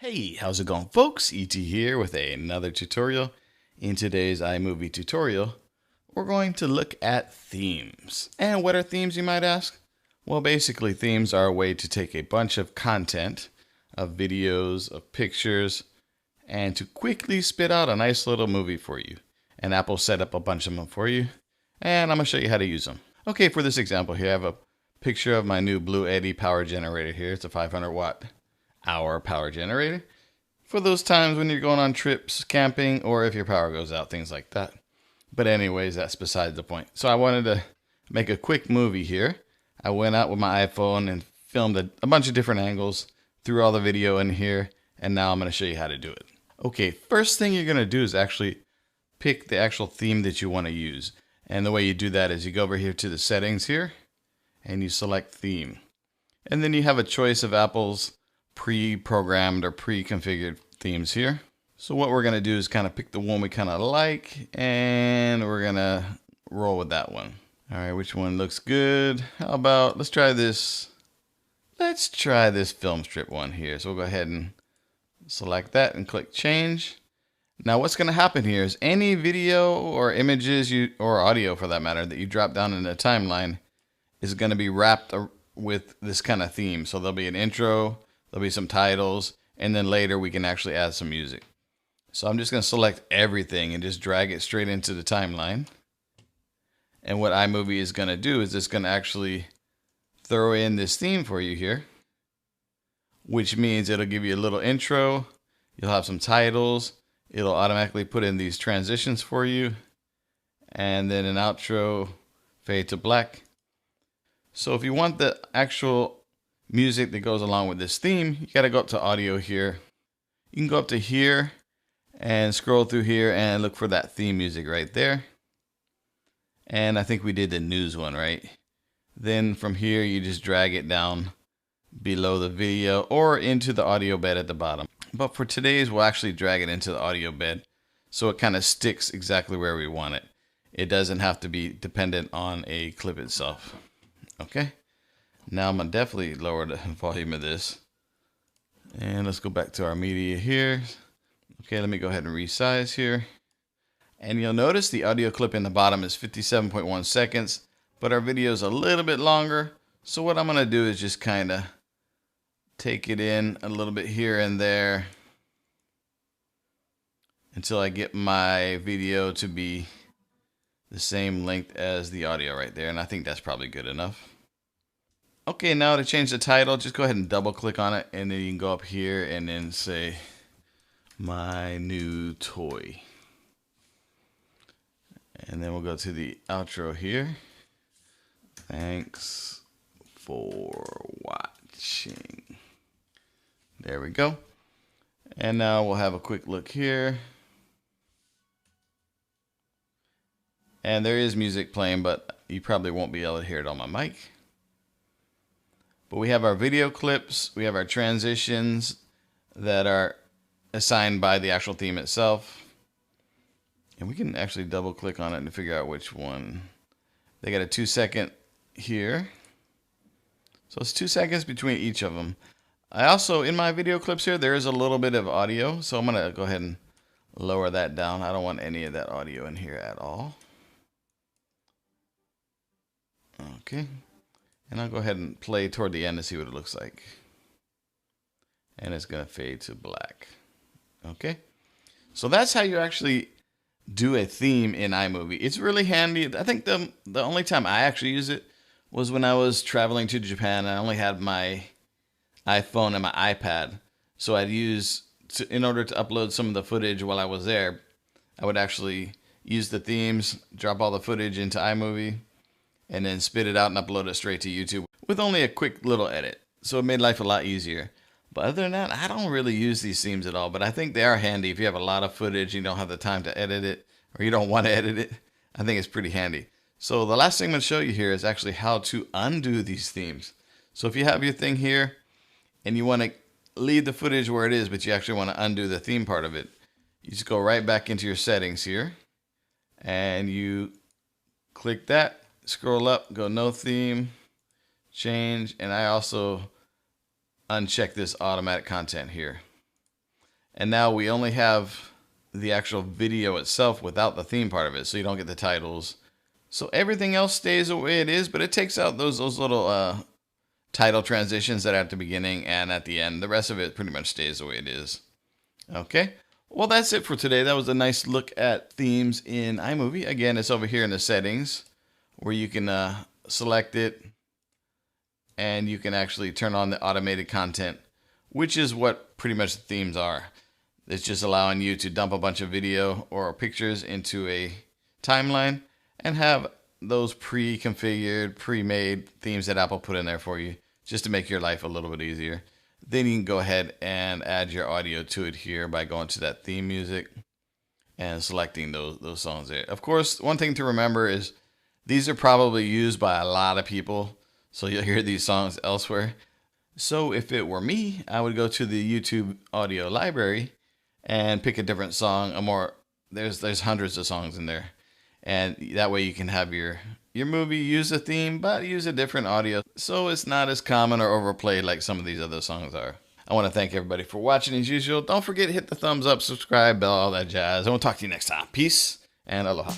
Hey, how's it going, folks? ET here with another tutorial. In today's iMovie tutorial, we're going to look at themes. And what are themes, you might ask? Well, basically, themes are a way to take a bunch of content, of videos, of pictures, and to quickly spit out a nice little movie for you. And Apple set up a bunch of them for you, and I'm going to show you how to use them. Okay, for this example here, I have a picture of my new Blue Eddy power generator here. It's a 500 watt hour power generator for those times when you're going on trips, camping, or if your power goes out, things like that. But anyways, that's beside the point. So I wanted to make a quick movie here. I went out with my iPhone and filmed a bunch of different angles, threw all the video in here, and now I'm going to show you how to do it. Okay, first thing you're going to do is actually pick the actual theme that you want to use. And the way you do that is you go over here to the settings here, and you select theme. And then you have a choice of Apple's pre-programmed or pre-configured themes here. So what we're going to do is kind of pick the one we kind of like, and we're going to roll with that one. All right, which one looks good? How about, let's try this film strip one here. So we'll go ahead and select that and click change. Now what's going to happen here is any video or images or audio for that matter that you drop down in the timeline is going to be wrapped with this kind of theme. So there'll be an intro, there'll be some titles, and then later we can actually add some music. So I'm just going to select everything and just drag it straight into the timeline. And what iMovie is going to do is it's going to actually throw in this theme for you here, which means it'll give you a little intro, you'll have some titles, it'll automatically put in these transitions for you, and then an outro, fade to black. So if you want the actual music that goes along with this theme, you got to go up to audio here. You can go up to here and scroll through here and look for that theme music right there. And I think we did the news one, right? Then from here, you just drag it down below the video or into the audio bed at the bottom. But for today's, we'll actually drag it into the audio bed so it kind of sticks exactly where we want it. It doesn't have to be dependent on a clip itself. Okay? Now I'm going to definitely lower the volume of this. And let's go back to our media here. Okay, let me go ahead and resize here. And you'll notice the audio clip in the bottom is 57.1 seconds, but our video is a little bit longer. So what I'm going to do is just kind of take it in a little bit here and there until I get my video to be the same length as the audio right there. And I think that's probably good enough. Okay, now to change the title, just go ahead and double click on it, and then you can go up here and then say, my new toy. And then we'll go to the outro here. Thanks for watching. There we go. And now we'll have a quick look here. And there is music playing, but you probably won't be able to hear it on my mic. But we have our video clips, we have our transitions that are assigned by the actual theme itself. And we can actually double click on it and figure out which one. They got a 2-second here. So it's 2 seconds between each of them. I also, in my video clips here, there is a little bit of audio. So I'm going to go ahead and lower that down. I don't want any of that audio in here at all. Okay. And I'll go ahead and play toward the end to see what it looks like. And it's going to fade to black. Okay. So that's how you actually do a theme in iMovie. It's really handy. I think the only time I actually use it was when I was traveling to Japan. I only had my iPhone and my iPad. So I'd use, in order to upload some of the footage while I was there, I would actually use the themes, drop all the footage into iMovie, and then spit it out and upload it straight to YouTube with only a quick little edit. So it made life a lot easier. But other than that, I don't really use these themes at all, but I think they are handy if you have a lot of footage, you don't have the time to edit it, or you don't want to edit it. I think it's pretty handy. So the last thing I'm going to show you here is actually how to undo these themes. So if you have your thing here and you want to leave the footage where it is, but you actually want to undo the theme part of it, you just go right back into your settings here and you click that. Scroll up, go no theme, change, and I also uncheck this automatic content here. And now we only have the actual video itself without the theme part of it, so you don't get the titles. So everything else stays the way it is, but it takes out those little title transitions that are at the beginning and at the end. The rest of it pretty much stays the way it is. Okay, well, that's it for today. That was a nice look at themes in iMovie. Again, it's over here in the settings where you can select it, and you can actually turn on the automated content, which is what pretty much the themes are. It's just allowing you to dump a bunch of video or pictures into a timeline and have those pre-configured, pre-made themes that Apple put in there for you, just to make your life a little bit easier. Then you can go ahead and add your audio to it here by going to that theme music and selecting those songs there. Of course, one thing to remember is these are probably used by a lot of people, so you'll hear these songs elsewhere. So if it were me, I would go to the YouTube audio library and pick a different song. There's hundreds of songs in there, and that way you can have your movie use a theme, but use a different audio, so it's not as common or overplayed like some of these other songs are. I want to thank everybody for watching as usual. Don't forget to hit the thumbs up, subscribe, bell, all that jazz, and we'll talk to you next time. Peace and aloha.